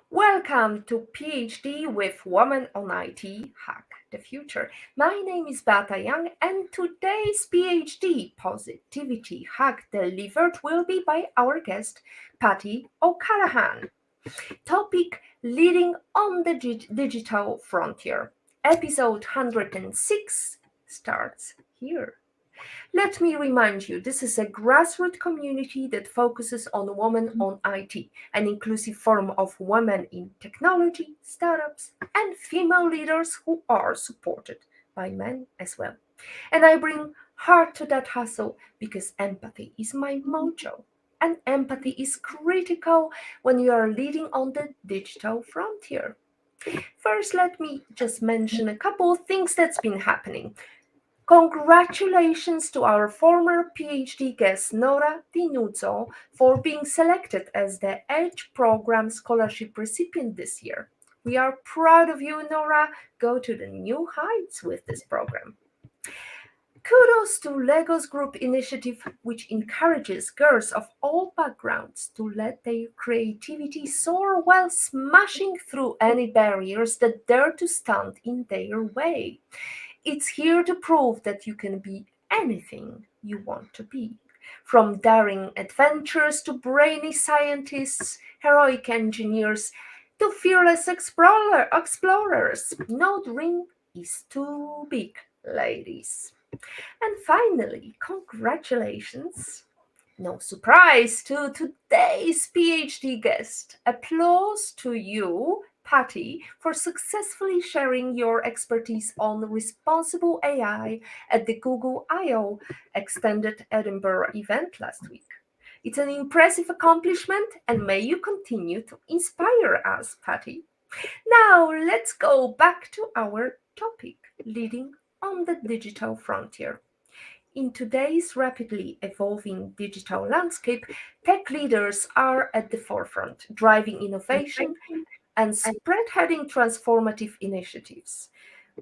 Welcome to PhD with Woman on IT Hack the Future. My name is Beata Young, and today's PhD Positivity Hack delivered will be by our guest, Patty O'Callaghan. Topic: Leading on the Digital Frontier. Episode 106 starts here. Let me remind you, this is a grassroots community that focuses on women on IT, an inclusive forum of women in technology, startups, and female leaders who are supported by men as well. And I bring heart to that hustle because empathy is my mojo. And empathy is critical when you are leading on the digital frontier. First, let me just mention a couple of things that's been happening. Congratulations to our former PhD guest Nora Dinuzzo for being selected as the EDGE Program Scholarship recipient this year. We are proud of you, Nora. Go to the new heights with this program. Kudos to Legos Group initiative, which encourages girls of all backgrounds to let their creativity soar while smashing through any barriers that dare to stand in their way. It's here to prove that you can be anything you want to be. From daring adventurers to brainy scientists, heroic engineers, to fearless explorers. No dream is too big, ladies. And finally, congratulations. No surprise to today's PhD guest. Applause to you, Patty, for successfully sharing your expertise on responsible AI at the Google I/O Extended Edinburgh event last week. It's an impressive accomplishment, and may you continue to inspire us, Patty. Now, let's go back to our topic, leading on the digital frontier. In today's rapidly evolving digital landscape, tech leaders are at the forefront, driving innovation and spearheading transformative initiatives.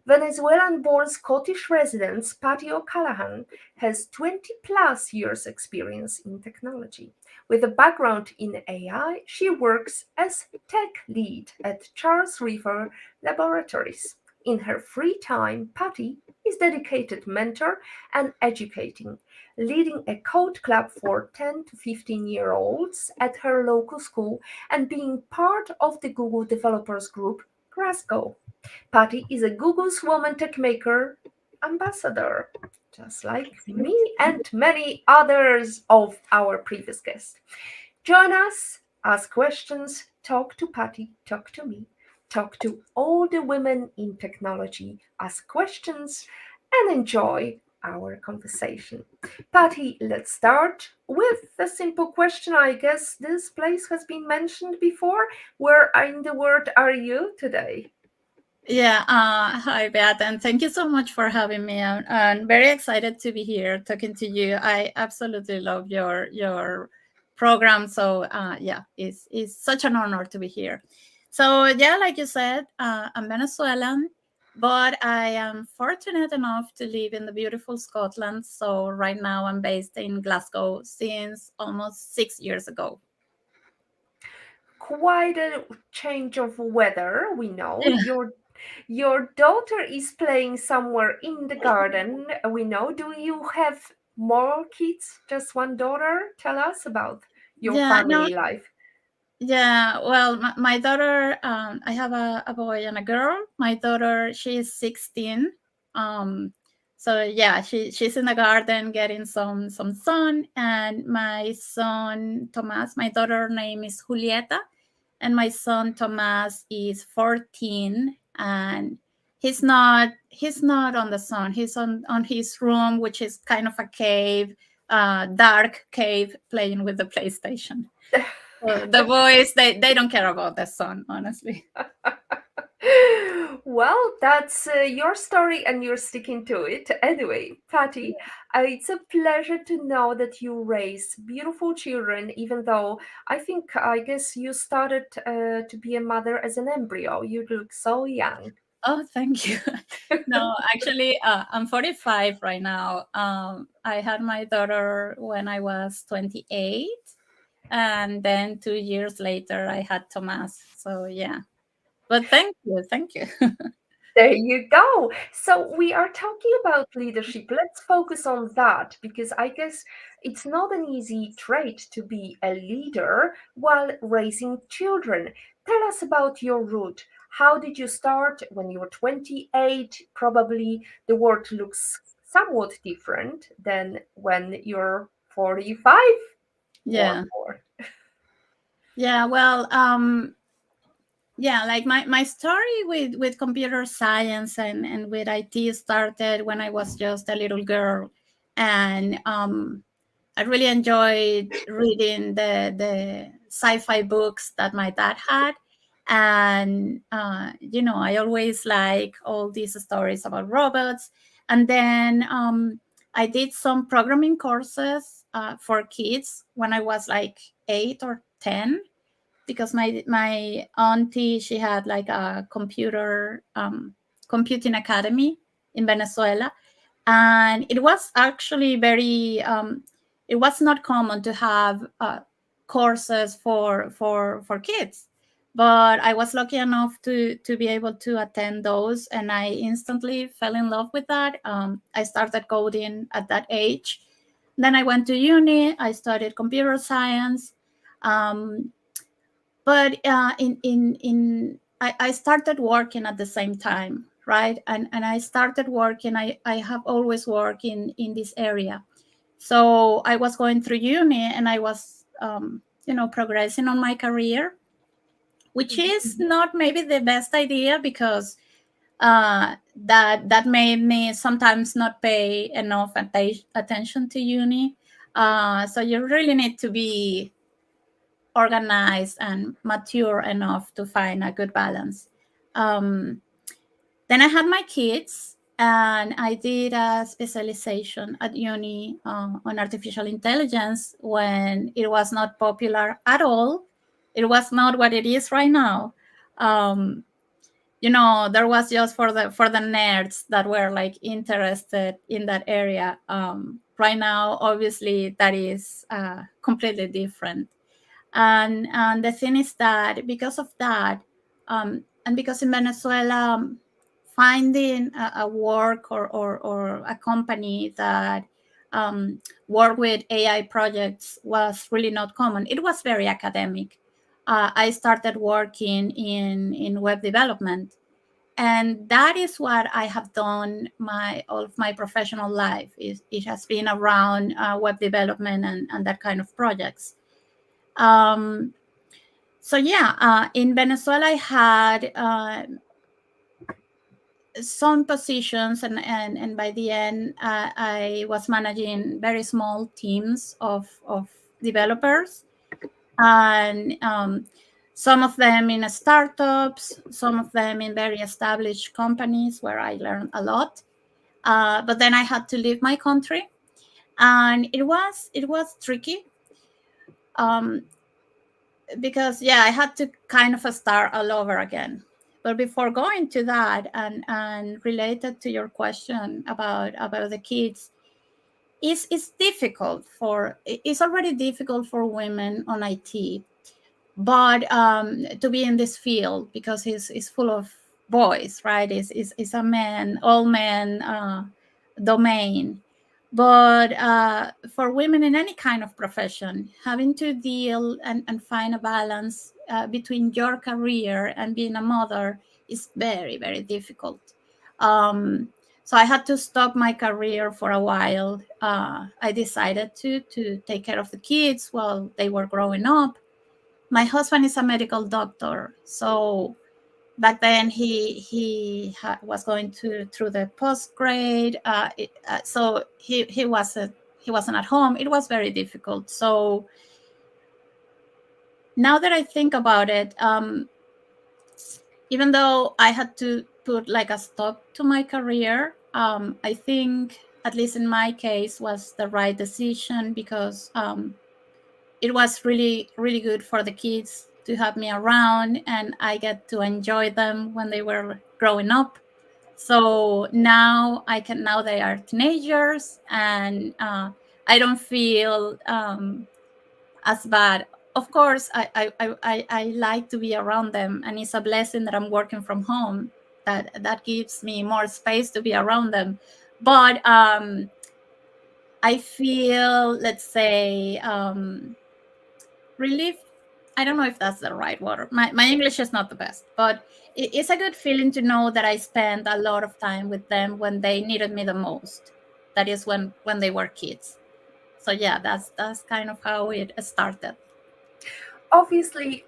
Venezuelan born Scottish resident Patty O'Callaghan has 20 plus years' experience in technology. With a background in AI, she works as tech lead at Charles River Laboratories. In her free time, Patty is dedicated mentor and educating, leading a code club for 10 to 15-year-olds at her local school and being part of the Google Developers Group Glasgow. Patty is a Google's Woman Techmaker ambassador, just like me and many others of our previous guests. Join us, ask questions, talk to Patty, talk to me, talk to all the women in technology, ask questions, and enjoy our conversation. Patty, let's start with a simple question. I guess this place has been mentioned before. Where in the world are you today? Yeah, hi Beat, and thank you so much for having me. I'm very excited to be here talking to you. I absolutely love your program. So yeah, it's such an honor to be here. So yeah, like you said, I'm Venezuelan, but I am fortunate enough to live in the beautiful Scotland. So right now I'm based in Glasgow since almost 6 years ago. Quite a change of weather, we know. Yeah. Your daughter is playing somewhere in the garden, we know. Do you have more kids? Just one daughter? Tell us about your Yeah, no, family life. yeah, well, my daughter, I have a boy and a girl. My daughter, she's 16. Um, so yeah, she's in the garden getting some sun. And my son Tomas, my daughter name is Julieta, and my son Tomas is 14, and he's not on the sun. He's on his room, which is kind of a cave, dark cave, playing with the PlayStation. The boys, they don't care about the sun, honestly. Well, that's your story and you're sticking to it. Anyway, Patty, it's a pleasure to know that you raise beautiful children, even though I guess you started to be a mother as an embryo. You look so young. Oh, thank you. No, actually, I'm 45 right now. I had my daughter when I was 28, and then 2 years later I had Thomas. So yeah, but thank you. There you go. So we are talking about leadership. Let's focus on that because I guess it's not an easy trait to be a leader while raising children. Tell us about your route. How did you start when you were 28? Probably the world looks somewhat different than when you're 45 or Yeah, more. yeah. Well, yeah, like my story with computer science and with IT started when I was just a little girl, and I really enjoyed reading the sci-fi books that my dad had, and I always like all these stories about robots. And then I did some programming courses for kids when I was like 8 or 10, because my auntie, she had like a computing academy in Venezuela, and it was actually very it was not common to have courses for kids, but I was lucky enough to be able to attend those, and I instantly fell in love with that. I started coding at that age. Then I went to uni. I studied computer science. um, but I started working at the same time, right? And I started working. I have always worked in this area. So I was going through uni, and I was progressing on my career, which is not maybe the best idea, because that made me sometimes not pay enough attention to uni. So you really need to be organized and mature enough to find a good balance. Um, then I had my kids, and I did a specialization at uni on artificial intelligence when it was not popular at all. It was not what it is right now. Um, there was just for the nerds that were like interested in that area. Right now, obviously, that is completely different. And the thing is that because of that, and because in Venezuela, finding a work or a company that work with AI projects was really not common. It was very academic. I started working in web development, and that is what I have done my all of my professional life. It has been around web development and that kind of projects. um, so yeah, in Venezuela, I had some positions, and by the end, I was managing very small teams of developers, and some of them in startups, some of them in very established companies where I learned a lot. But then I had to leave my country, and it was tricky. Um, because yeah, I had to kind of start all over again. But before going to that, and related to your question about the kids, it's difficult for it's already difficult for women on IT, but to be in this field, because it's full of boys, right? It's a man all men domain. But for women in any kind of profession, having to deal and find a balance between your career and being a mother is very, very difficult. um, so I had to stop my career for a while. I decided to take care of the kids while they were growing up. My husband is a medical doctor, so back then was going to through the post grade. So he wasn't at home. It was very difficult. So now that I think about it, even though I had to put like a stop to my career, I think, at least in my case, was the right decision, because it was really, really good for the kids to have me around, and I get to enjoy them when they were growing up. So now they are teenagers, and I don't feel as bad of course, I like to be around them, and it's a blessing that I'm working from home. That gives me more space to be around them. But I feel, let's say, relief. I don't know if that's the right word. My English is not the best, but it's a good feeling to know that I spent a lot of time with them when they needed me the most. That is when they were kids. So yeah, that's kind of how it started. Obviously,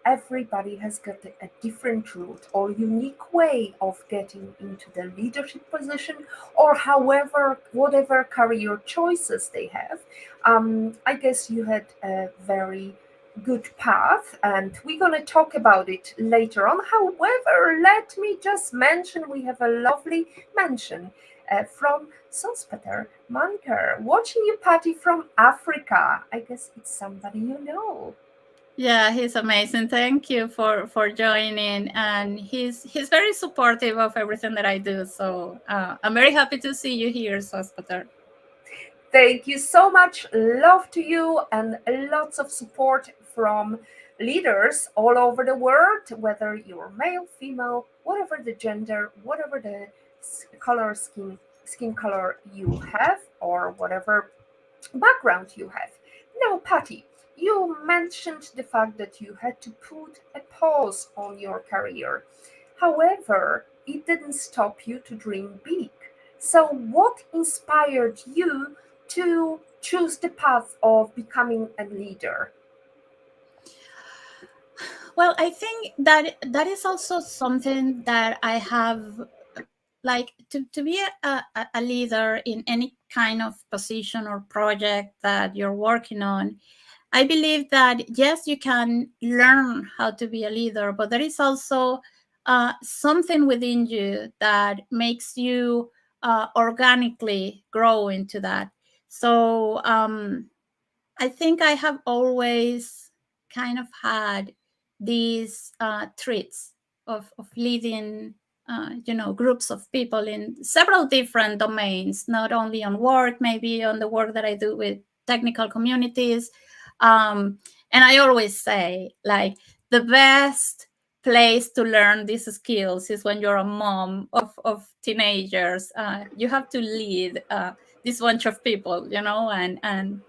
everybody has got a different route or unique way of getting into the leadership position, or however, whatever career choices they have. I guess you had a very good path, and we're going to talk about it later on. However, let me just mention we have a lovely mention from Sospeter Manker. Watching you, Patty, from Africa. I guess it's somebody you know. Yeah, he's amazing. Thank you for joining, and he's very supportive of everything that I do. So I'm very happy to see you here, Sospater. Thank you so much. Love to you and lots of support from leaders all over the world, whether you're male, female, whatever the gender, whatever the color skin color you have, or whatever background you have. Now, Patty, you mentioned the fact that you had to put a pause on your career. However, it didn't stop you to dream big. So, what inspired you to choose the path of becoming a leader? Well, I think that is also something that I have, like, to be a leader in any kind of position or project that you're working on. I believe that yes, you can learn how to be a leader, but there is also something within you that makes you organically grow into that. So I think I have always kind of had these traits of leading, groups of people in several different domains, not only on work, maybe on the work that I do with technical communities. Um, and I always say, like, the best place to learn these skills is when you're a mom of teenagers. You have to lead this bunch of people, and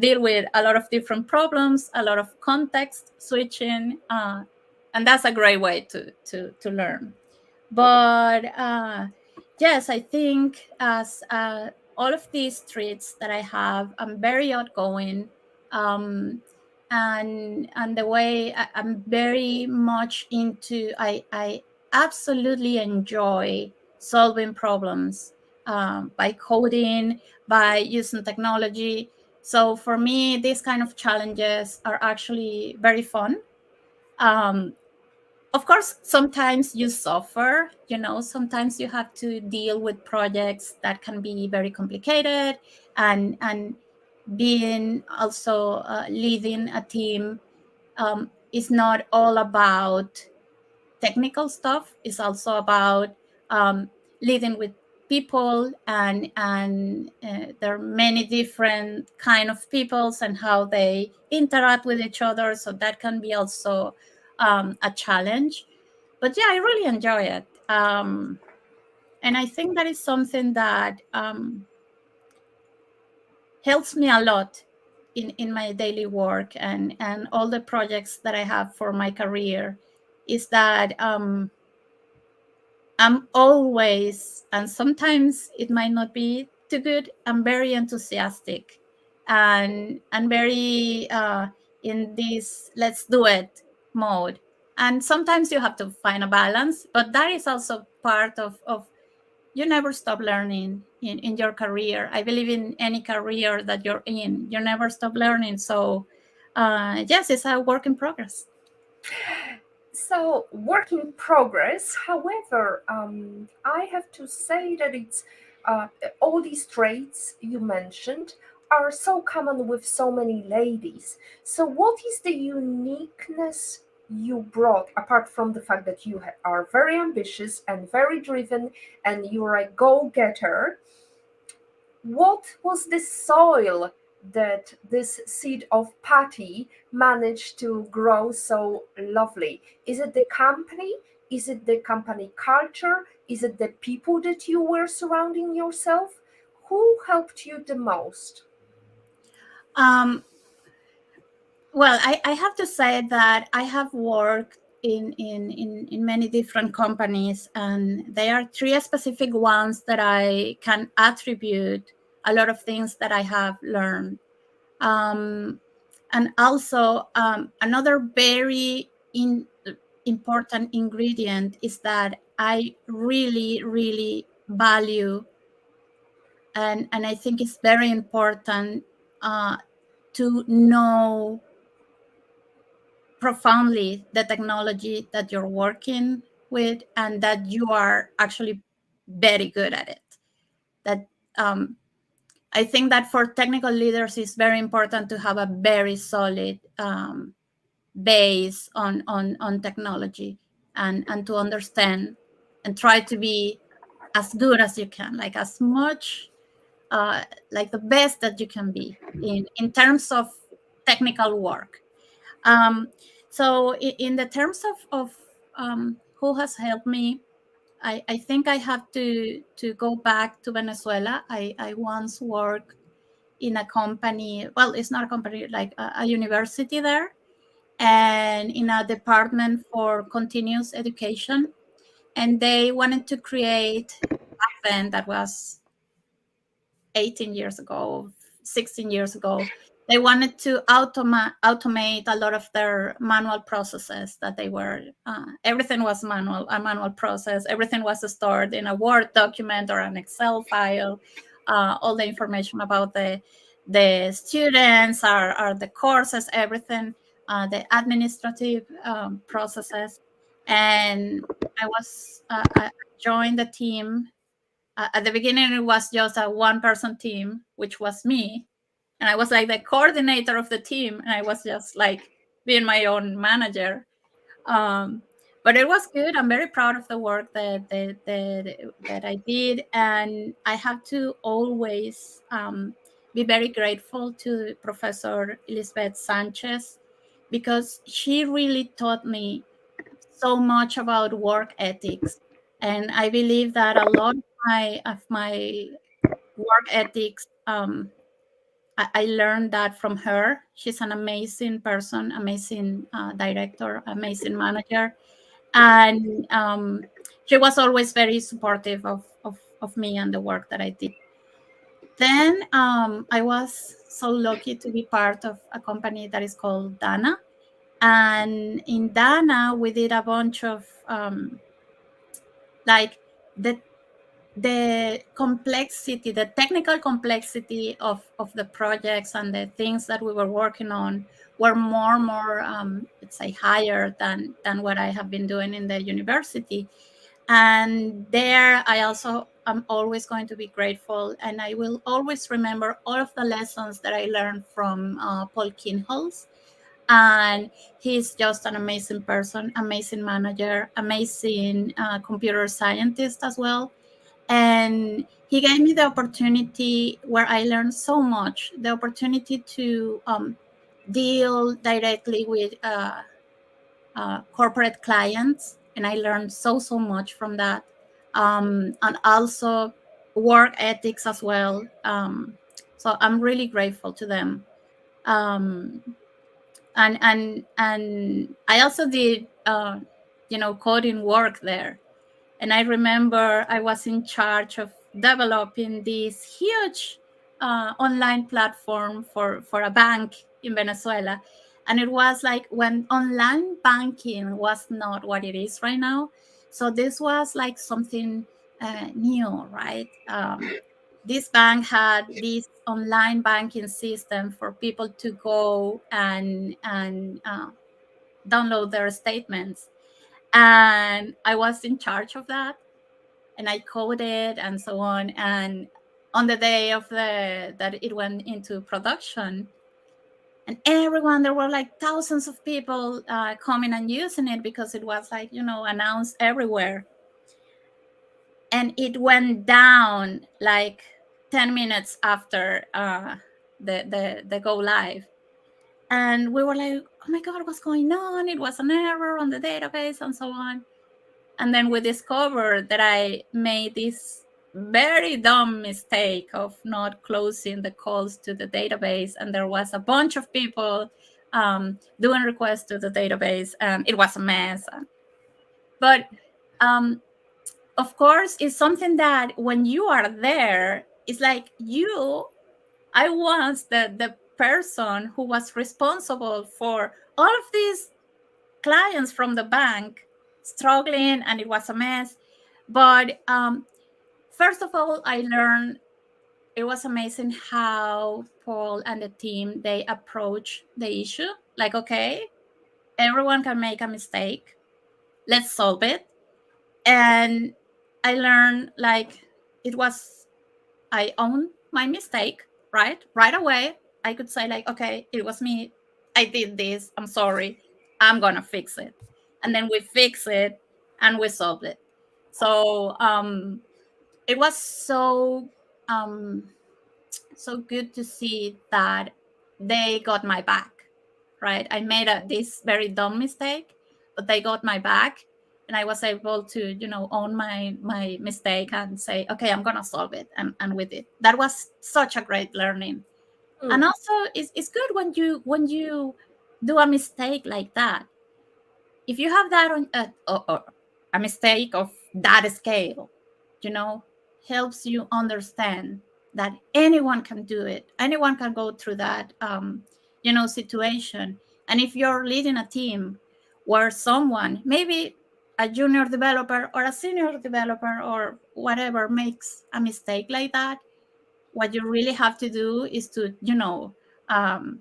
deal with a lot of different problems, a lot of context switching, and that's a great way to learn. But yes, I think as all of these traits that I have, I'm very outgoing, um, and the way I'm very much into, I absolutely enjoy solving problems by coding, by using technology. So for me, these kind of challenges are actually very fun. Um, of course, sometimes you suffer, sometimes you have to deal with projects that can be very complicated, and being also leading a team is not all about technical stuff. It's also about um, leading with people, and there are many different kind of peoples and how they interact with each other, so that can be also a challenge. But yeah, I really enjoy it, and I think that is something that helps me a lot in my daily work, and all the projects that I have for my career, is that I'm always, and sometimes it might not be too good, I'm very enthusiastic, and very in this let's do it mode. And sometimes you have to find a balance, but that is also part of you never stop learning in your career. I believe in any career that you're in, you never stop learning. So yes, it's a work in progress. So, work in progress. However, I have to say that it's uh, all these traits you mentioned are so common with so many ladies. So, what is the uniqueness you brought apart from the fact that you are very ambitious and very driven and you're a go getter? What was the soil that this seed of patty managed to grow so lovely? Is it the company? Is it the company culture? Is it the people that you were surrounding yourself? Who helped you the most? Um, well, I have to say that I have worked in many different companies, and there are three specific ones that I can attribute a lot of things that I have learned. Um, and also, another very important ingredient is that I really, really value, and I think it's very important uh, to know profoundly the technology that you're working with, and that you are actually very good at it. That um, I think that for technical leaders, it's very important to have a very solid base on technology, and to understand and try to be as good as you can, like as much like the best that you can be in terms of technical work. Um, so in the terms of who has helped me, I think I have to go back to Venezuela. I once worked in a company. Well, it's not a company, like a university there, and in a department for continuous education. And they wanted to create, back then, that was 18 years ago, 16 years ago, they wanted to automate a lot of their manual processes that they were, everything was manual, a manual process. Everything was stored in a Word document or an Excel file. All the information about the students, are the courses, everything, the administrative processes. And I joined the team. At the beginning, it was just a one-person team, which was me, and I was like the coordinator of the team, and I was just like being my own manager. um, but it was good. I'm very proud of the work that I did, and I have to always be very grateful to Professor Elizabeth Sanchez, because she really taught me so much about work ethics. And I believe that a lot of my work ethics, I learned that from her. She's an amazing person, amazing director, amazing manager, and she was always very supportive of me and the work that I did. Then I was so lucky to be part of a company that is called Dana, and in Dana we did a bunch of like the complexity, the technical complexity of the projects and the things that we were working on were more let's say higher than what I have been doing in the university. And there I also am always going to be grateful, and I will always remember all of the lessons that I learned from Paul Kinholz. And he's just an amazing person, amazing manager, amazing computer scientist as well. And he gave me the opportunity where I learned so much, the opportunity to deal directly with corporate clients, and I learned so much from that. And also work ethics as well. So I'm really grateful to them. um, and I also did coding work there. And I remember I was in charge of developing this huge online platform for a bank in Venezuela. And it was like when online banking was not what it is right now. So this was like something new, right? This bank had this online banking system for people to go and download their statements. And I was in charge of that, and I coded and so on. And on the day of the that it went into production, and everyone, there were like thousands of people coming and using it, because it was like announced everywhere. And it went down like 10 minutes after. the go live. And we were like, oh my God, what's going on? It was an error on the database and so on. And then we discovered that I made this very dumb mistake of not closing the calls to the database. And there was a bunch of people doing requests to the database, and it was a mess. But um, of course, it's something that when you are there, it's like I was the person who was responsible for all of these clients from the bank struggling, and it was a mess. But first of all, I learned it was amazing how Paul and the team they approach the issue. Like, okay, everyone can make a mistake. Let's solve it. And I learned like it was I own my mistake, right away. I could say like, okay, it was me. I did this. I'm sorry. I'm gonna fix it. And then we fix it and we solve it. So it was um so good to see that they got my back, right? I made this very dumb mistake, but they got my back, and I was able to, own my mistake and say, okay, I'm gonna solve it, and we did. That was such a great learning. Hmm. And also, it's good when you do a mistake like that. If you have that on or a mistake of that scale, you know, helps you understand that anyone can do it. Anyone can go through that, situation. And if you're leading a team where someone, maybe a junior developer or a senior developer or whatever, makes a mistake like that, what you really have to do is to, um,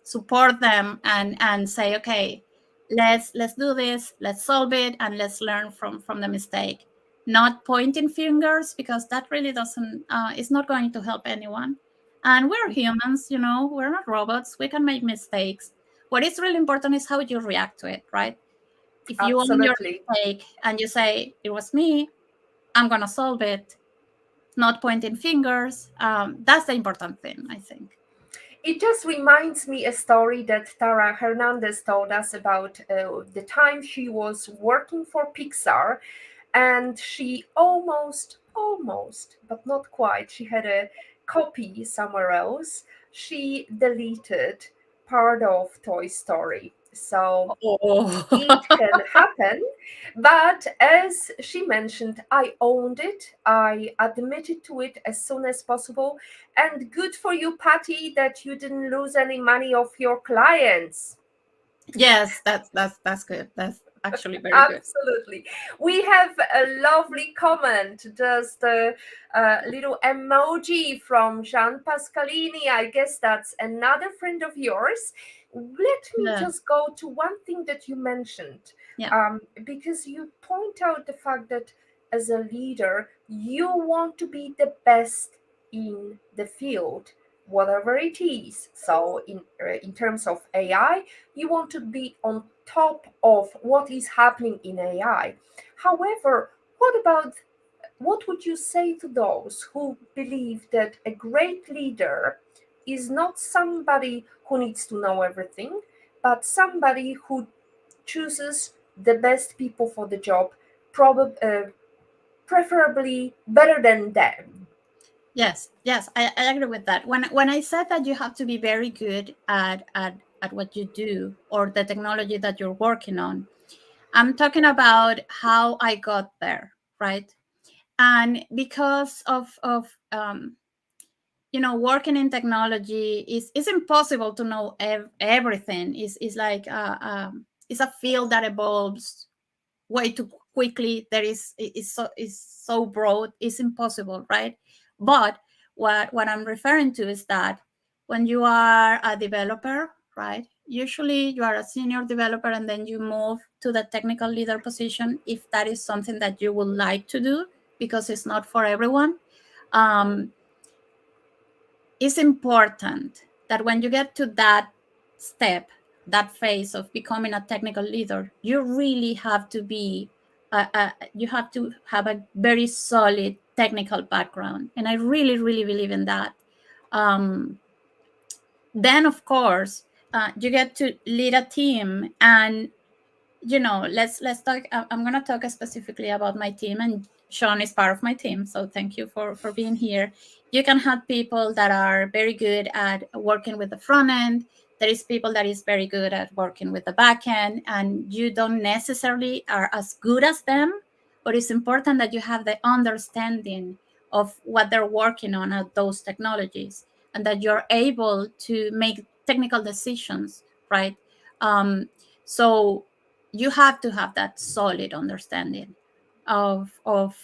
support them and say, okay, let's do this, let's solve it, and let's learn from the mistake. Not pointing fingers, because that really doesn't is not going to help anyone. And we're humans, we're not robots. We can make mistakes. What is really important is how you react to it, right? If you own your Absolutely. mistake and you say it was me, I'm gonna solve it, not pointing fingers. That's the important thing, I think. It just reminds me a story that Tara Hernandez told us about the time she was working for Pixar, and she almost, but not quite, she had a copy somewhere else. She deleted part of Toy Story. So it Oh. can happen, but as she mentioned, I owned it, I admitted to it as soon as possible, and good for you, Patty, that you didn't lose any money of your clients. Yes, that's good. That's actually very good. Absolutely. We have a lovely comment, just a little emoji from Jean Pascalini. I guess that's another friend of yours. Let me Yeah. just go to one thing that you mentioned, Yeah. because you point out the fact that as a leader, you want to be the best in the field, whatever it is. So, in terms of AI, you want to be on top of what is happening in AI. However, what would you say to those who believe that a great leader is not somebody who needs to know everything, but somebody who chooses the best people for the job, preferably better than them? Yes. Yes. I agree with that. When I said that you have to be very good at what you do or the technology that you're working on, I'm talking about how I got there, right? And because of working in technology is impossible to know everything. Is like it's a field that evolves way too quickly. There is so broad, it's impossible, right? But what I'm referring to is that when you are a developer, right, usually you are a senior developer and then you move to the technical leader position if that is something that you would like to do, because it's not for everyone. um, it's important that when you get to that step, that phase of becoming a technical leader, you really have to be, you have to have a very solid technical background. And I really, really believe in that. Um, then, of course, you get to lead a team, and let's talk. I'm going to talk specifically about my team, and Sean is part of my team, so thank you for being here. You can have people that are very good at working with the front end. There is people that is very good at working with the back end, and you don't necessarily are as good as them, but it's important that you have the understanding of what they're working on at those technologies, and that you're able to make technical decisions, right? um, so you have to have that solid understanding of of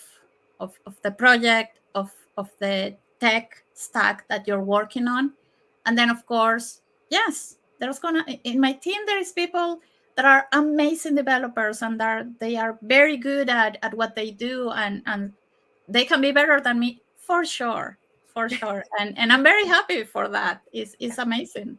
of the project, of the tech stack that you're working on. And then, of course, yes, there's gonna in my team there is people that are amazing developers, and they are very good at what they do, and they can be better than me, for sure, for sure. And I'm very happy for that. It's amazing.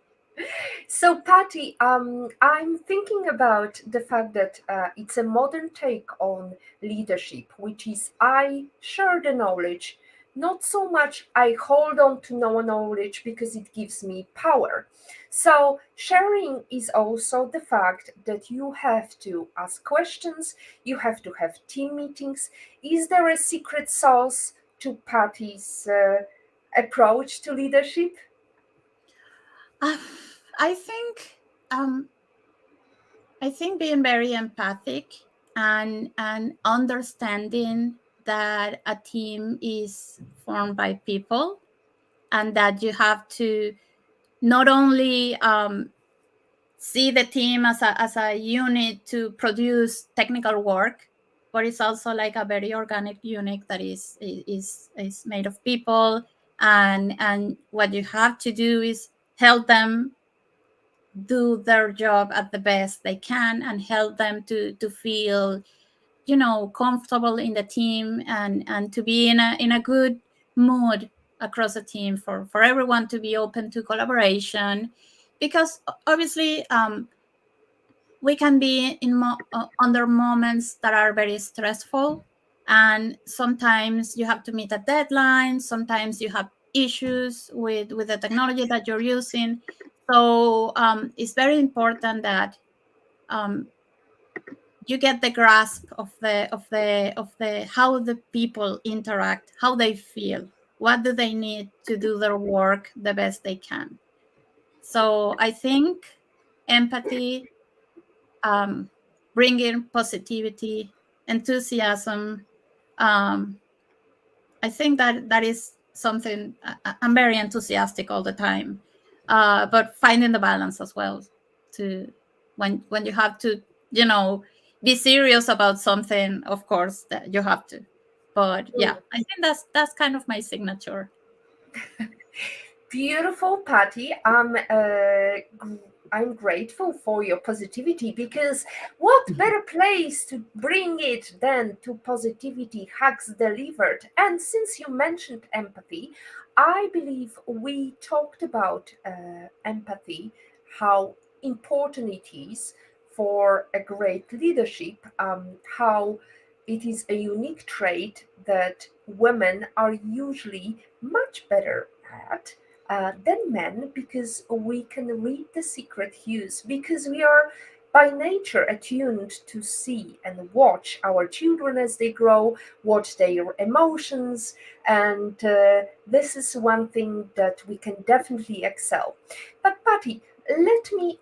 So, Patty, I'm thinking about the fact that it's a modern take on leadership, which is I share the knowledge, not so much I hold on to no knowledge because it gives me power. So, sharing is also the fact that you have to ask questions, you have to have team meetings. Is there a secret sauce to Patty's approach to leadership? Uh, I think um, I think being very empathic and understanding that a team is formed by people, and that you have to not only see the team as a unit to produce technical work, but it's also like a very organic unit that is made of people, and what you have to do is help them do their job at the best they can, and help them to feel comfortable in the team, and to be in a good mood across the team, for everyone to be open to collaboration. Because obviously, we can be under moments that are very stressful, and sometimes you have to meet a deadline, sometimes you have issues with the technology that you're using. So it's very important that um, you get the grasp of the how the people interact, how they feel, what do they need to do their work the best they can. So I think empathy, um, bringing positivity, enthusiasm, um, I think that is something I'm very enthusiastic all the time. But finding the balance as well, to when you have to, you know, be serious about something, of course, that you have to. But yeah, I think that's kind of my signature. Beautiful, Patty. I'm grateful for your positivity because what better place to bring it than to Positivity Hacks Delivered? And since you mentioned empathy, I believe we talked about empathy, how important it is for a great leadership, how it is a unique trait that women are usually much better at than men because we can read the secret hues, because we are by nature attuned to see and watch our children as they grow, watch their emotions, and this is one thing that we can definitely excel. But Patty, let me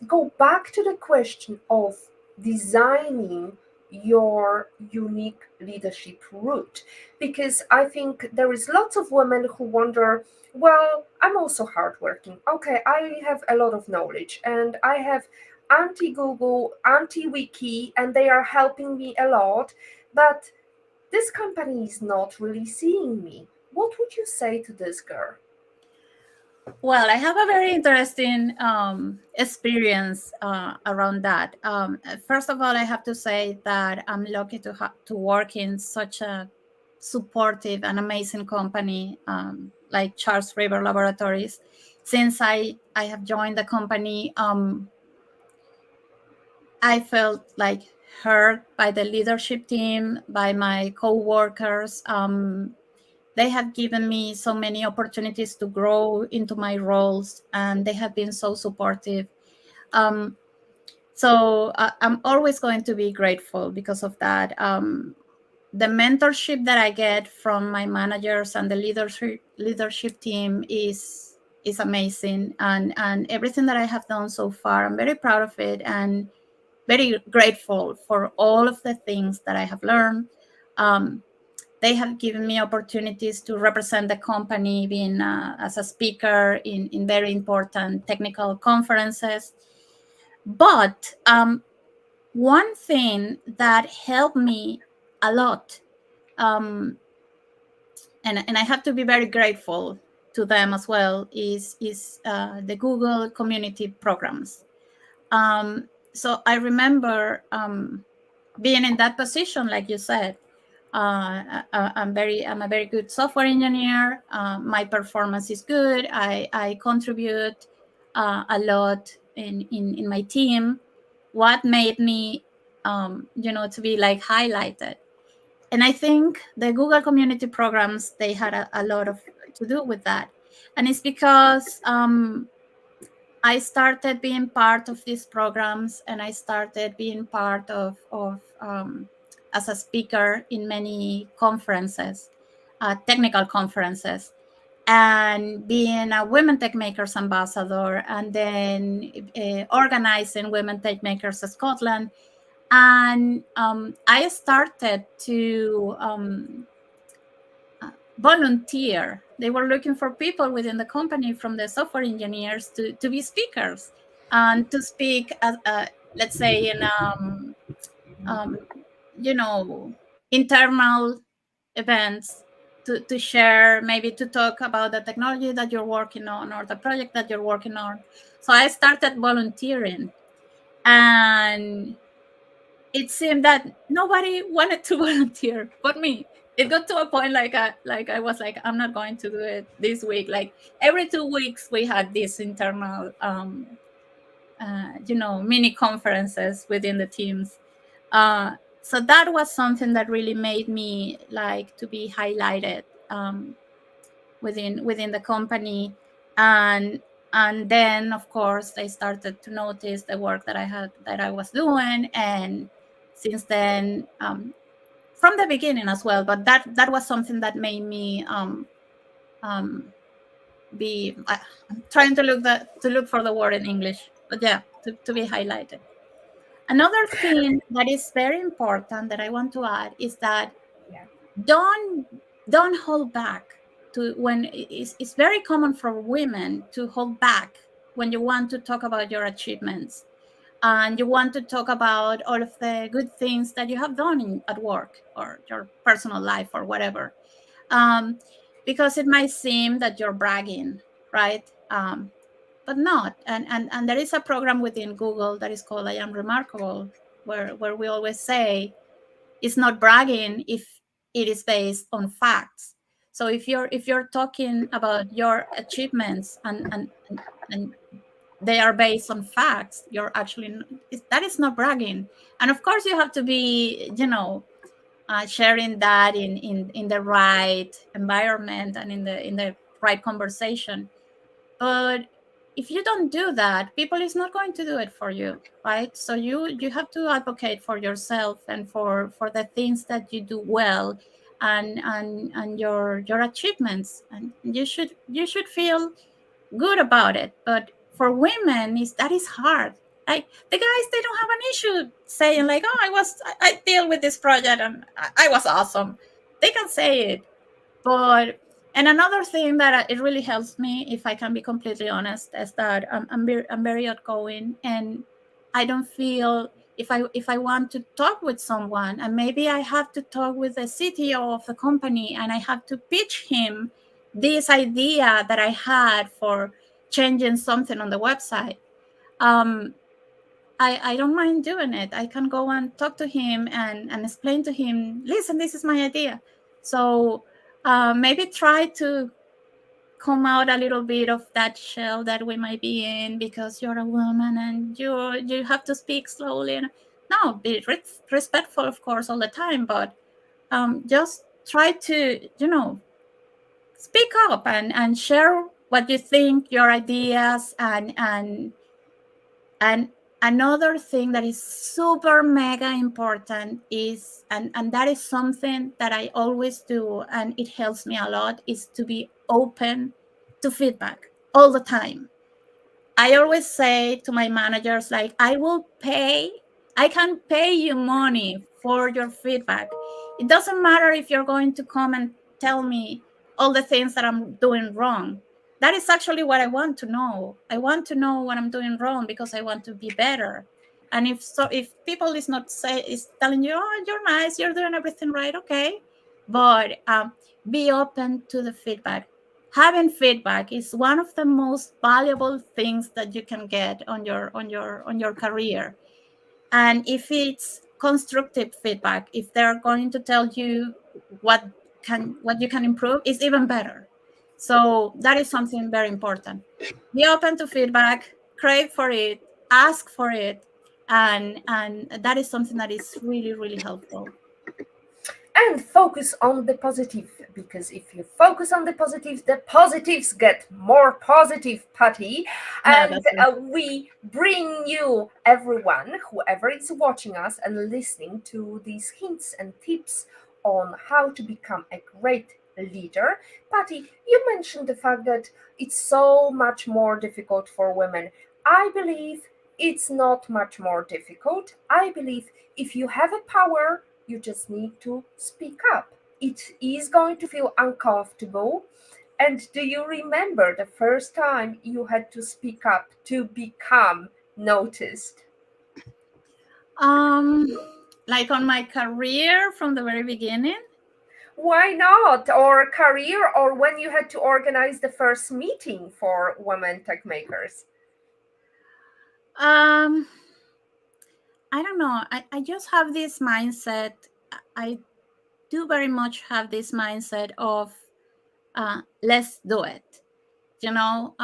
go back to the question of designing your unique leadership route, because I think there is lots of women who wonder, well, I'm also hardworking. Okay, I have a lot of knowledge and I have anti Google, anti Wiki, and they are helping me a lot. But this company is not really seeing me. What would you say to this girl? Well, I have a very interesting experience around that. First of all, I have to say that I'm lucky to work in such a supportive and amazing company, like Charles River Laboratories. Since I have joined the company, I felt like heard by the leadership team, by my coworkers. they have given me so many opportunities to grow into my roles, and they have been so supportive. Um, so I'm always going to be grateful because of that. The mentorship that I get from my managers and the leadership team is amazing, and everything that I have done so far, I'm very proud of it, and very grateful for all of the things that I have learned. Um, they have given me opportunities to represent the company, being as a speaker in very important technical conferences. But one thing that helped me a lot, um, and I have to be very grateful to them as well, is the Google community programs. So I remember being in that position, like you said. I'm a very good software engineer. My performance is good. I contribute a lot in my team. What made me, to be like highlighted? And I think the Google community programs, they had a lot of to do with that. And it's because I started being part of these programs, and I started being part of as a speaker in many conferences, technical conferences, and being a Women Techmakers ambassador, and then organizing Women Techmakers Scotland. And I started to volunteer. They were looking for people within the company, from the software engineers to be speakers and to speak as, let's say, in um, you know internal events, to share, maybe to talk about the technology that you're working on or the project that you're working on. So I started volunteering, and it seemed that nobody wanted to volunteer but me. It got to a point like I was like, I'm not going to do it this week. Like every 2 weeks we had these internal mini conferences within the teams. So that was something that really made me like to be highlighted within the company. And then of course they started to notice the work that I was doing. And since then, from the beginning as well, but that was something that made me be I'm trying to look for the word in English, but yeah, to be highlighted. Another thing that is very important that I want to add is that Yeah. don't don't hold back. To when it's very common for women to hold back when you want to talk about your achievements, and you want to talk about all of the good things that you have done at work or your personal life or whatever, um, because it might seem that you're bragging, right? But not. And there is a program within Google that is called I Am Remarkable, where we always say it's not bragging if it is based on facts. So if you're talking about your achievements, and they are based on facts, you're actually, that is not bragging. And of course you have to be, sharing that in the right environment and in the right conversation. But if you don't do that, people is not going to do it for you, right? So you have to advocate for yourself and for the things that you do well, and your achievements, and you should feel good about it. But for women, is that is hard. Like the guys, they don't have an issue saying like, "Oh, I deal with this project and I was awesome." They can say it. But and another thing that it really helps me, if I can be completely honest, is that I'm very outgoing, and I don't feel, if I want to talk with someone, and maybe I have to talk with the CTO of the company, and I have to pitch him this idea that I had for changing something on the website. Um, I don't mind doing it. I can go and talk to him and explain to him, listen, this is my idea. So maybe try to come out a little bit of that shell that we might be in because you're a woman and you have to speak slowly. And no, be respectful, of course, all the time, but just try to, speak up and share what you think, your ideas, and another thing that is super mega important is, and that is something that I always do and it helps me a lot, is to be open to feedback all the time. I always say to my managers, like, I can pay you money for your feedback. It doesn't matter if you're going to come and tell me all the things that I'm doing wrong. That is actually what I want to know. I want to know what I'm doing wrong because I want to be better. And if people is telling you, oh, you're nice, you're doing everything right, okay, but be open to the feedback. Having feedback is one of the most valuable things that you can get on your career. And if it's constructive feedback, if they're going to tell you what what you can improve, is even better. So that is something very important. Be open to feedback, crave for it, ask for it, and that is something that is really, really helpful. And focus on the positive, because if you focus on the positives get more positive, Patty. Yeah, And that's it. we bring you, everyone, whoever is watching us and listening, to these hints and tips on how to become a great leader. Patty, you mentioned the fact that it's so much more difficult for women. I believe it's not much more difficult. I believe if you have a power, you just need to speak up. It is going to feel uncomfortable. And do you remember the first time you had to speak up to become noticed? Um, like on my career from the very beginning. Why not? Or career, or when you had to organize the first meeting for women tech makers? Um, I don't know. I just have this mindset. I do very much have this mindset of let's do it. You know,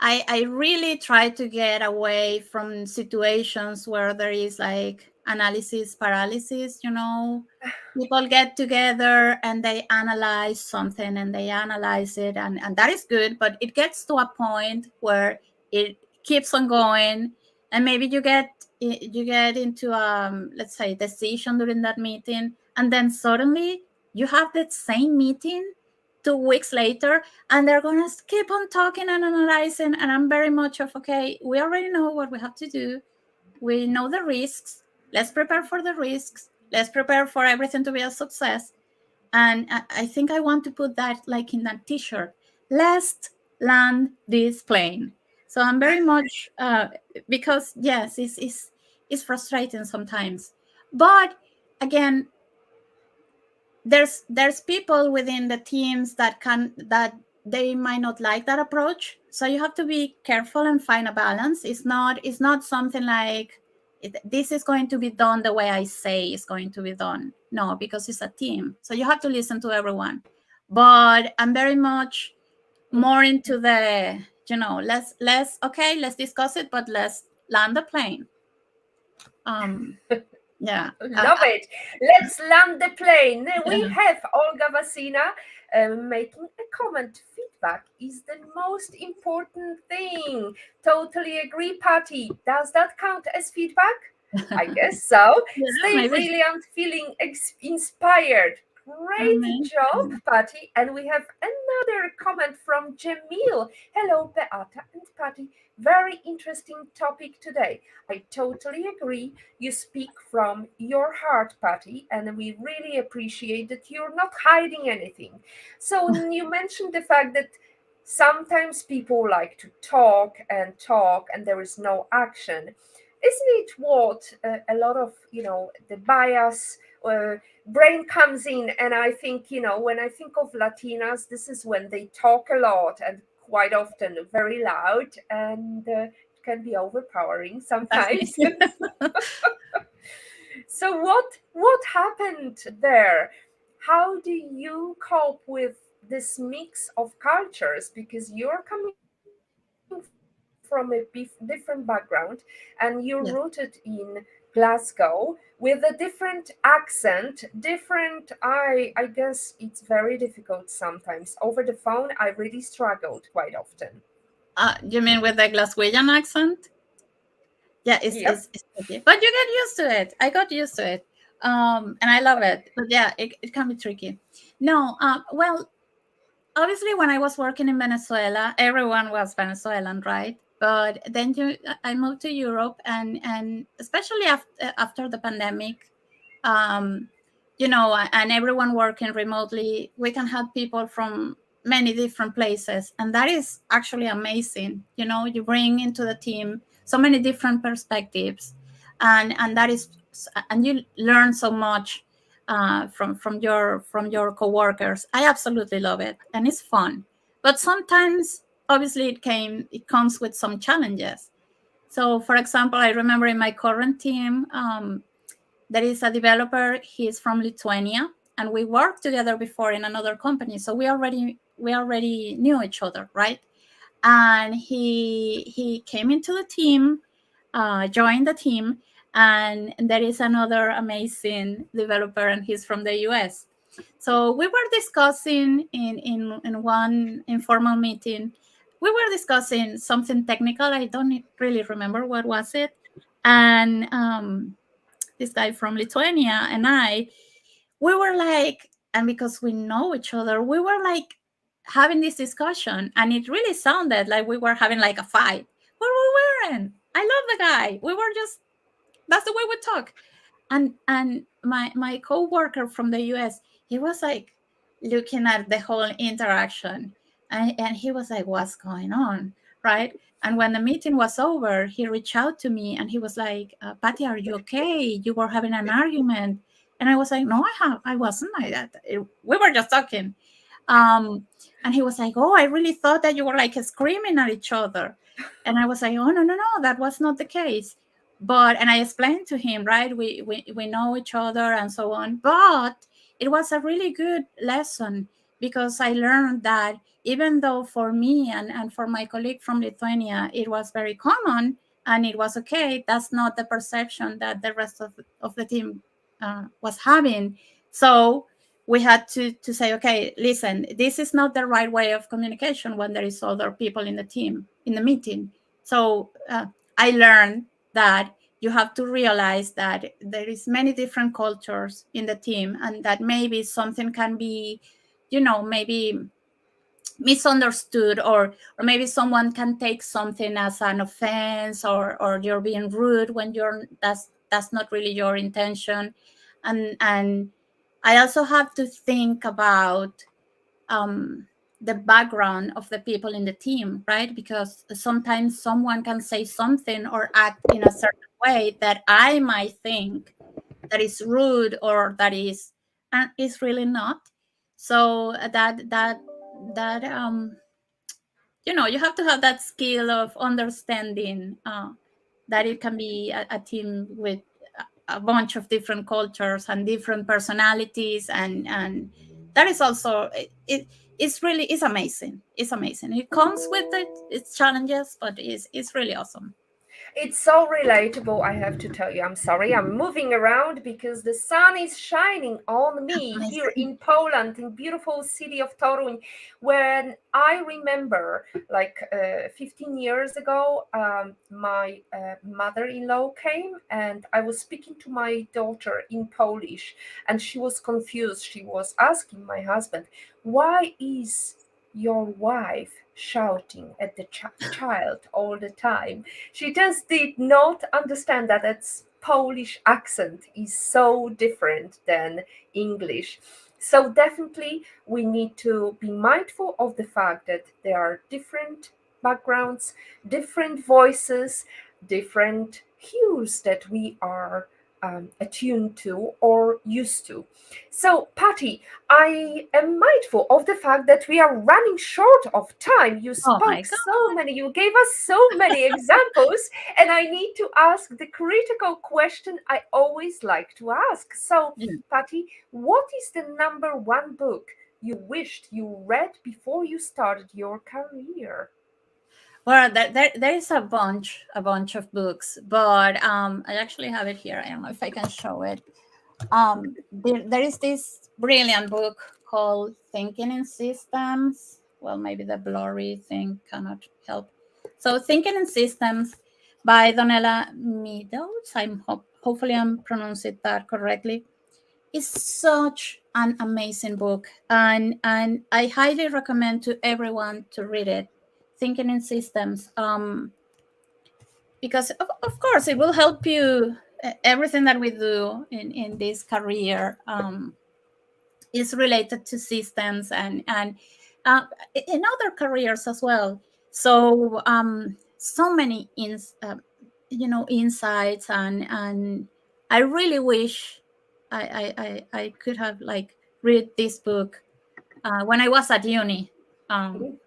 I really try to get away from situations where there is like analysis paralysis, people get together and they analyze something and they analyze it, and that is good, but it gets to a point where it keeps on going, and maybe you get into let's say decision during that meeting, and then suddenly you have that same meeting 2 weeks later, and they're gonna keep on talking and analyzing, and I'm very much of, okay, we already know what we have to do, we know the risks, let's prepare for the risks, let's prepare for everything to be a success. And I think I want to put that like in that t-shirt, let's land this plane. So I'm very much because yes, it's frustrating sometimes, but again, there's people within the teams that they might not like that approach, so you have to be careful and find a balance. It's not something like this is going to be done the way I say it's going to be done. No, because it's a team, so you have to listen to everyone. But I'm very much more into the, let's okay, let's discuss it, but let's land the plane. um yeah. Love it. Let's land the plane. We have Olga Vasina making a comment. Feedback is the most important thing. Totally agree, Patty. Does that count as feedback? I guess so. Yeah, Stay maybe. brilliant, feeling inspired. Great job, Amazing. Patty. And we have another comment from Jamil. Hello, Beata and Patty. Very interesting topic today. I totally agree. You speak from your heart, Patty, and we really appreciate that you're not hiding anything. So, you mentioned the fact that sometimes people like to talk, and there is no action. Isn't it what a lot of, the bias brain comes in? And I think, when I think of Latinas, this is when they talk a lot and quite often very loud, and it can be overpowering That's me. sometimes. So what happened there? How do you cope with this mix of cultures? Because you're coming from a from a different background, and you're Yeah. rooted in Glasgow with a different accent, different. I guess it's very difficult sometimes over the phone. I really struggled quite often. You mean with the Glaswegian accent? Yeah, Yep. it's tricky, but you get used to it. I got used to it, and I love it. But yeah, it can be tricky. No, well, obviously, when I was working in Venezuela, everyone was Venezuelan, right? But then I moved to Europe, and especially after the pandemic, um, and everyone working remotely, we can have people from many different places, and that is actually amazing. You bring into the team so many different perspectives, and that is, and you learn so much from your coworkers. I absolutely love it, and it's fun. But sometimes, obviously, it comes with some challenges. So, for example, I remember in my current team, there is a developer. He's from Lithuania, and we worked together before in another company, so we already knew each other, right? And he came into the team, joined the team, and there is another amazing developer, and he's from the US. So we were discussing in one informal meeting, we were discussing something technical. I don't really remember what was it. And this guy from Lithuania and we were like, and because we know each other, we were like having this discussion, and it really sounded like we were having like a fight. But we weren't. I love the guy. We were just, that's the way we talk. And my co-worker from the US, he was like looking at the whole interaction, and he was like, what's going on, right? And when the meeting was over, he reached out to me, and he was like, Patty, are you okay? You were having an argument. And I was like, no, I wasn't like that. We were just talking. Um, and he was like, oh, I really thought that you were like screaming at each other. And I was like, oh, no, no, no, that was not the case. And I explained to him, right, we know each other and so on. But it was a really good lesson, because I learned that even though for me and for my colleague from Lithuania, it was very common and it was okay, that's not the perception that the rest of the team was having. So we had to say, okay, listen, this is not the right way of communication when there is other people in the team in the meeting. So I learned that you have to realize that there is many different cultures in the team, and that maybe something can be, maybe misunderstood, or maybe someone can take something as an offense, or you're being rude when that's not really your intention. And I also have to think about um, the background of the people in the team, right? Because sometimes someone can say something or act in a certain way that I might think that is rude, or that is really not. So that you have to have that skill of understanding that it can be a team with a bunch of different cultures and different personalities, and that is also it's amazing. It's amazing. It comes with its challenges, but it's really awesome. It's so relatable, I have to tell you. I'm sorry, I'm moving around because the sun is shining on me I here see. in Poland, in beautiful city of Toruń. When I remember, like 15 years ago, my mother-in-law came, and I was speaking to my daughter in Polish, and she was confused. She was asking my husband, "Why is your wife shouting at the child all the time?" She just did not understand that its Polish accent is so different than English. So definitely we need to be mindful of the fact that there are different backgrounds, different voices, different hues that we are attuned to or used to. So, Patty, I am mindful of the fact that we are running short of time. You Oh my spoke god. so many, you gave us so many examples, and I need to ask the critical question I always like to ask. So, Yeah. Patty, what is the number one book you wished you read before you started your career? Well, there is a bunch of books, but I actually have it here. I don't know if I can show it. There is this brilliant book called Thinking in Systems. Well, maybe the blurry thing cannot help. So, Thinking in Systems by Donella Meadows. Hopefully I'm pronouncing that correctly. It's such an amazing book, and I highly recommend to everyone to read it. Thinking in Systems, because of course it will help you. Everything that we do in this career is related to systems, and uh, in other careers as well. So so many insights, and I really wish I could have like read this book when I was at uni. um,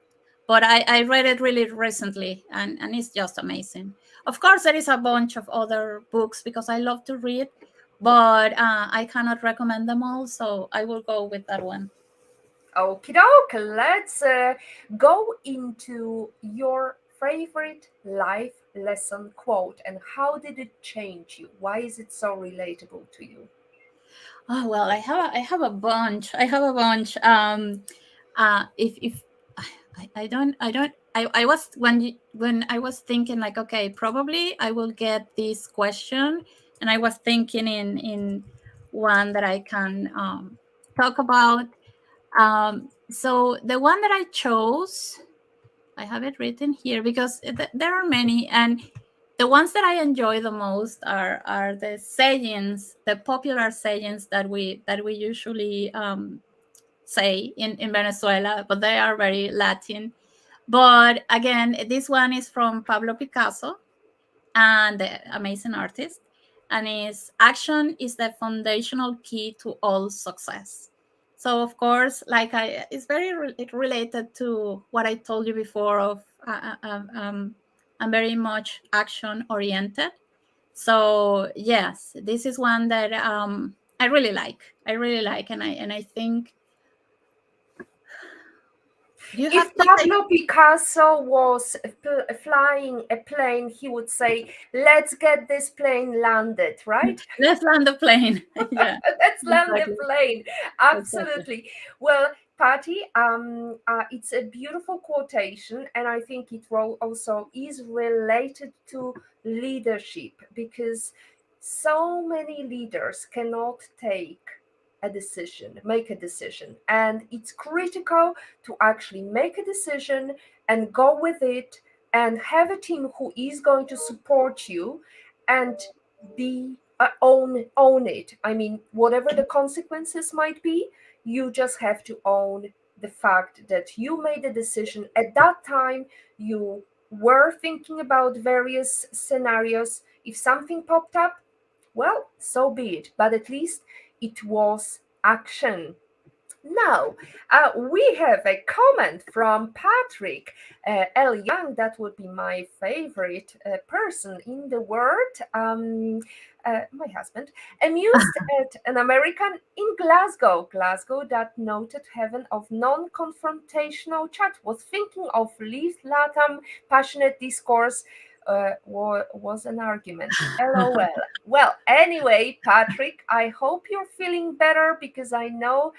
but I read it really recently, and it's just amazing. Of course, there is a bunch of other books because I love to read, but I cannot recommend them all, so I will go with that one. Okie doke, let's go into your favorite life lesson quote and how did it change you? Why is it so relatable to you? Oh well, I have a bunch. I have a bunch. If I was when I was thinking like, okay, probably I will get this question, and I was thinking in one that I can talk about. So the one that I chose, I have it written here because there are many, and the ones that I enjoy the most are the sayings, the popular sayings that we usually say in Venezuela, but they are very Latin. But again, this one is from Pablo Picasso, and the amazing artist, and is action is the foundational key to all success. So of course, like it's very related to what I told you before of I'm very much action oriented. So yes, this is one that I really like. I really like, and I think you have If to take. Pablo Picasso was flying a plane, he would say, "Let's get this plane landed," right? Let's land the plane. Yeah, Let's land the exactly, plane. exactly. Absolutely. Well, Patty, it's a beautiful quotation, and I think it also is related to leadership because so many leaders cannot make a decision, and it's critical to actually make a decision and go with it and have a team who is going to support you and be own it. I mean, whatever the consequences might be, you just have to own the fact that you made a decision at that time. You were thinking about various scenarios. If something popped up, well, so be it, but at least it was action. Now, we have a comment from Patrick L. Young. That would be my favorite person in the world. My husband, amused at an American in Glasgow, that noted heaven of non confrontational chat, was thinking of Leith Latham passionate discourse. Was an argument. LOL. Well, anyway, Patrick, I hope you're feeling better because I know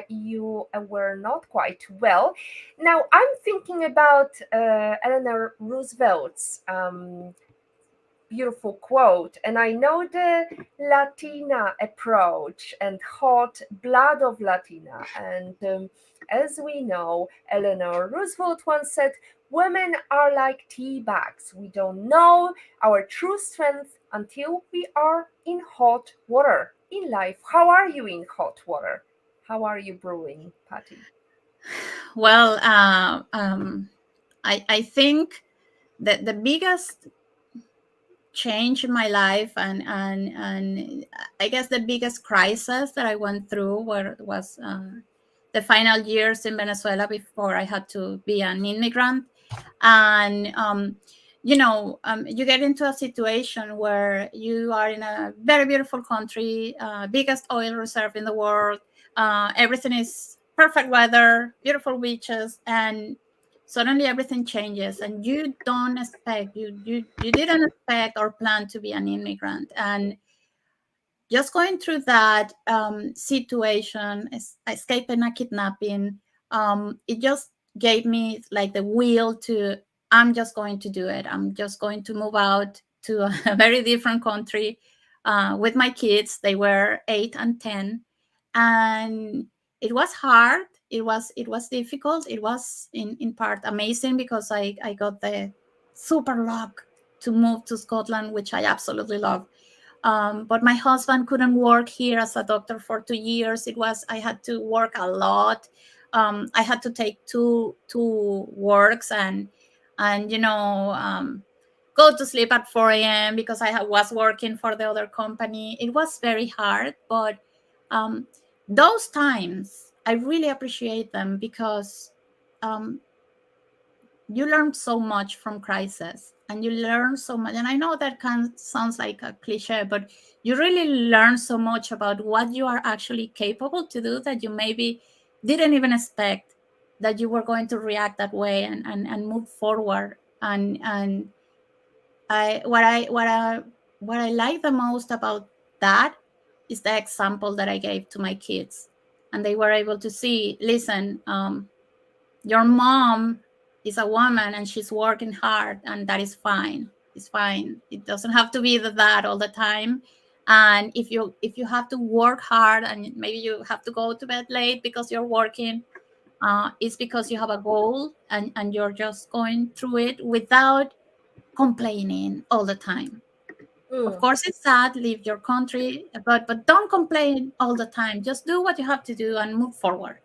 you were not quite well. Now, I'm thinking about Eleanor Roosevelt's beautiful quote, and I know the Latina approach and hot blood of Latina. And as we know, Eleanor Roosevelt once said, "Women are like tea bags. We don't know our true strength until we are in hot water in life." How are you in hot water? How are you brewing, Patty? Well, I think that the biggest change in my life, and I guess the biggest crisis that I went through was the final years in Venezuela before I had to be an immigrant. And you get into a situation where you are in a very beautiful country, biggest oil reserve in the world. Everything is perfect weather, beautiful beaches, and suddenly everything changes, and you don't expect, you didn't expect or plan to be an immigrant. And just going through that situation, escaping a kidnapping, it just gave me like the will to, I'm just going to do it. I'm just going to move out to a very different country with my kids. They were 8 and 10, and it was hard. It was difficult. It was in part amazing because I got the super luck to move to Scotland, which I absolutely love. But my husband couldn't work here as a doctor for 2 years. I had to work a lot. I had to take two works, and go to sleep at 4 a.m. because was working for the other company. It was very hard, but um, those times I really appreciate them because um, you learn so much from crisis, and you learn so much. And I know that sounds like a cliche, but you really learn so much about what you are actually capable to do, that you maybe didn't even expect that you were going to react that way, and move forward. And I what I like the most about that is the example that I gave to my kids, and they were able to see, listen, your mom is a woman and she's working hard, and that is fine. It's fine. It doesn't have to be that all the time. And if you have to work hard, and maybe you have to go to bed late because you're working, it's because you have a goal, and you're just going through it without complaining all the time. Of Mm. course it's sad, leave your country, but don't complain all the time. Just do what you have to do and move forward.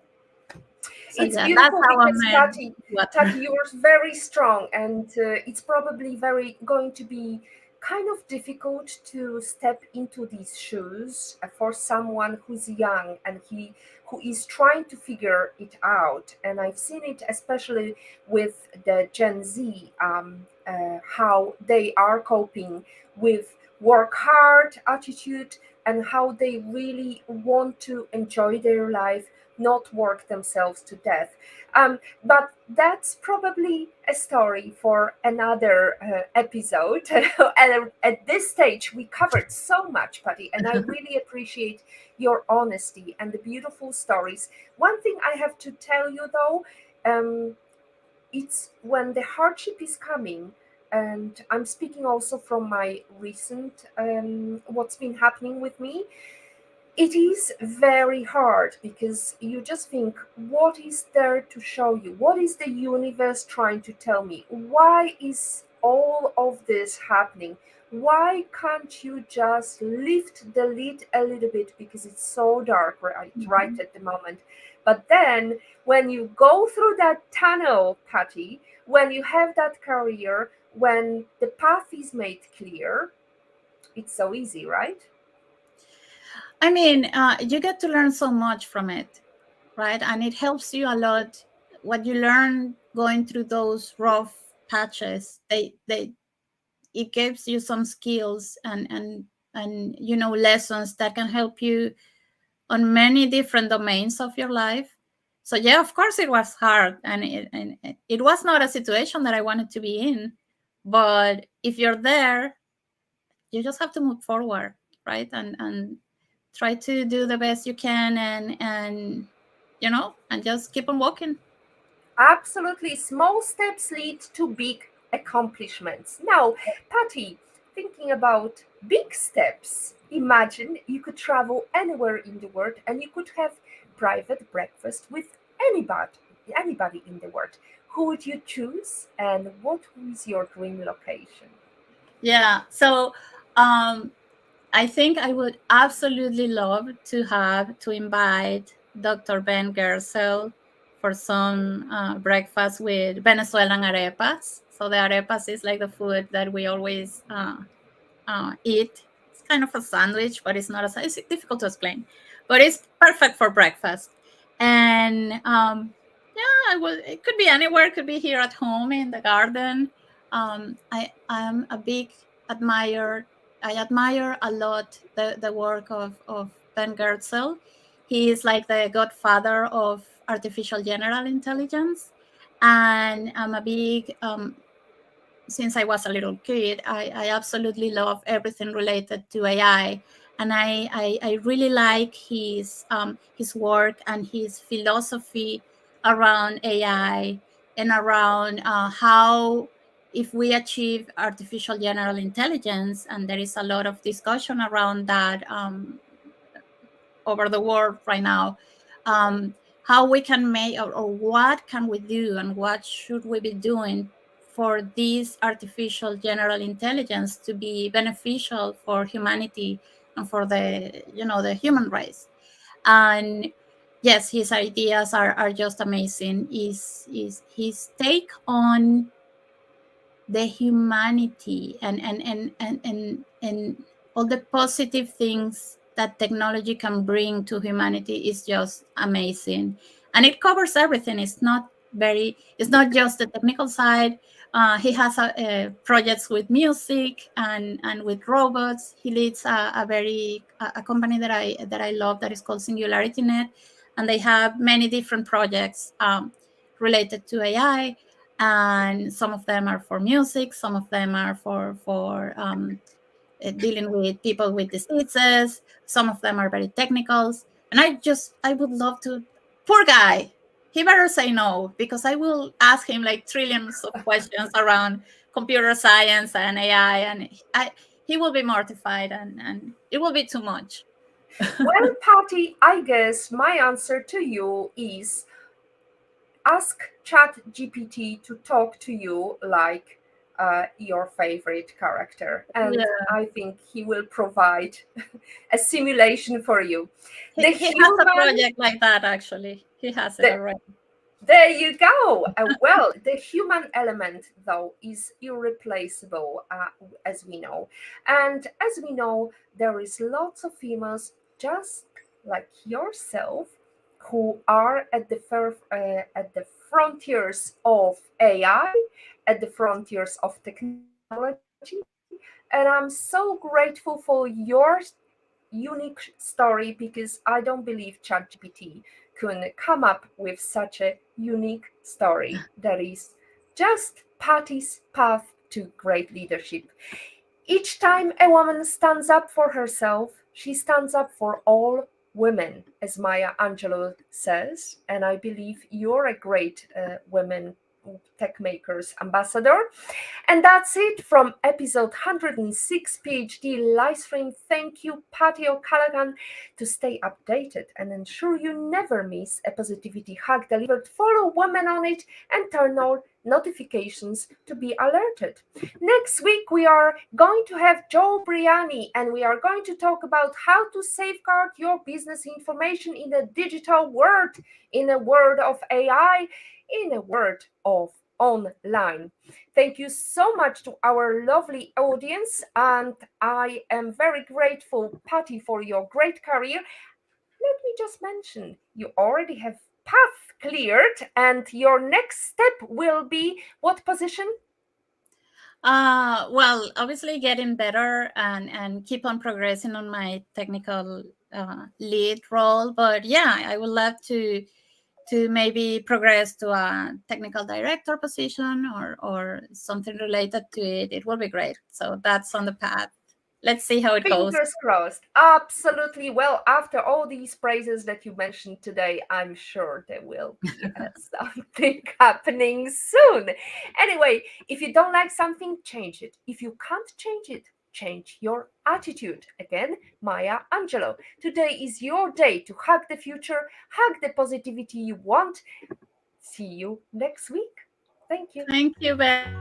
So It's yeah, that's beautiful how I because met Tati, water. Tati, you're very strong, and it's probably very going to be kind of difficult to step into these shoes for someone who's young and who is trying to figure it out. And I've seen it especially with the Gen Z, how they are coping with work hard attitude, and how they really want to enjoy their life, not work themselves to death. But that's probably a story for another episode. And at this stage, we covered so much, Patty, and I really appreciate your honesty and the beautiful stories. One thing I have to tell you though, it's when the hardship is coming, and I'm speaking also from my recent what's been happening with me. It is very hard because you just think, what is there to show you? What is the universe trying to tell me? Why is all of this happening? Why can't you just lift the lid a little bit, because it's so dark right Mhm. at the moment? But then when you go through that tunnel, Patty, when you have that career, when the path is made clear, it's so easy, right? I mean, you get to learn so much from it, right? And it helps you a lot. What you learn going through those rough patches, they it gives you some skills, and lessons that can help you on many different domains of your life. So yeah, of course it was hard, and it was not a situation that I wanted to be in. But if you're there, you just have to move forward, right? And try to do the best you can, and just keep on walking. Absolutely. Small steps lead to big accomplishments. Now, Patty, thinking about big steps, imagine you could travel anywhere in the world and you could have private breakfast with anybody in the world. Who would you choose, and what is your dream location? Yeah, so um I think I would absolutely love to invite Dr. Ben Gersel for some breakfast with Venezuelan arepas. So the arepas is like the food that we always eat. It's kind of a sandwich, but it's not a. It's difficult to explain, but it's perfect for breakfast. And yeah, it could be anywhere. It could be here at home in the garden. I am a big admirer. I admire a lot the work of Ben Goertzel. He is like the godfather of artificial general intelligence, And I'm a big since I was a little kid, I absolutely love everything related to AI, and I really like his work and his philosophy around AI and around how if we achieve artificial general intelligence, and there is a lot of discussion around that over the world right now, um, how we can make or what can we do and what should we be doing for this artificial general intelligence to be beneficial for humanity and for the human race. And yes, his ideas are just amazing. Is his take on the humanity and all the positive things that technology can bring to humanity is just amazing, and it covers everything. It's not just the technical side. He has projects with music and with robots. He leads a company that I love that is called Singularity Net, and they have many different projects related to AI, and some of them are for music, some of them are for dealing with people with diseases, some of them are very technical. And I would love to. Poor guy, he better say no, because I will ask him like trillions of questions around computer science and AI, and he will be mortified, and it will be too much. Well, Patty, I guess my answer to you is ask ChatGPT to talk to you like your favorite character, and Yeah, I think he will provide a simulation for you. he, The he has a human, project like that, actually. He has it the, already. there you go. Well, the human element, though, is irreplaceable, as we know. And as we know, there is lots of females just like yourself who are at the frontiers of AI, at the frontiers of technology. And I'm so grateful for your unique story, because I don't believe ChatGPT can come up with such a unique story that is just Patty's path to great leadership. Each time a woman stands up for herself, she stands up for all women, as Maya Angelou says, and I believe you're a great women Techmakers ambassador. And that's it from episode 106 PhD live stream. Thank you, Patty O'Callaghan. To stay updated and ensure you never miss a positivity hack delivered, follow Women on It and turn on notifications to be alerted. Next week, we are going to have Joe Briani, and we are going to talk about how to safeguard your business information in a digital world, in a world of AI, in a world of online. Thank you so much to our lovely audience, and I am very grateful, Patty, for your great career. Let me just mention, you already have path cleared, and your next step will be what position? Well, obviously getting better and keep on progressing on my technical lead role. But yeah, I would love to maybe progress to a technical director position or something related to it. It will be great. So that's on the path. Let's see how it goes. Fingers crossed. Absolutely. Well, after all these praises that you mentioned today, I'm sure there will be something happening soon. Anyway, if you don't like something, change it. If you can't change it, change your attitude. Again, Maya Angelou. Today is your day to hug the future, hug the positivity you want. See you next week. Thank you. Thank you, Beata.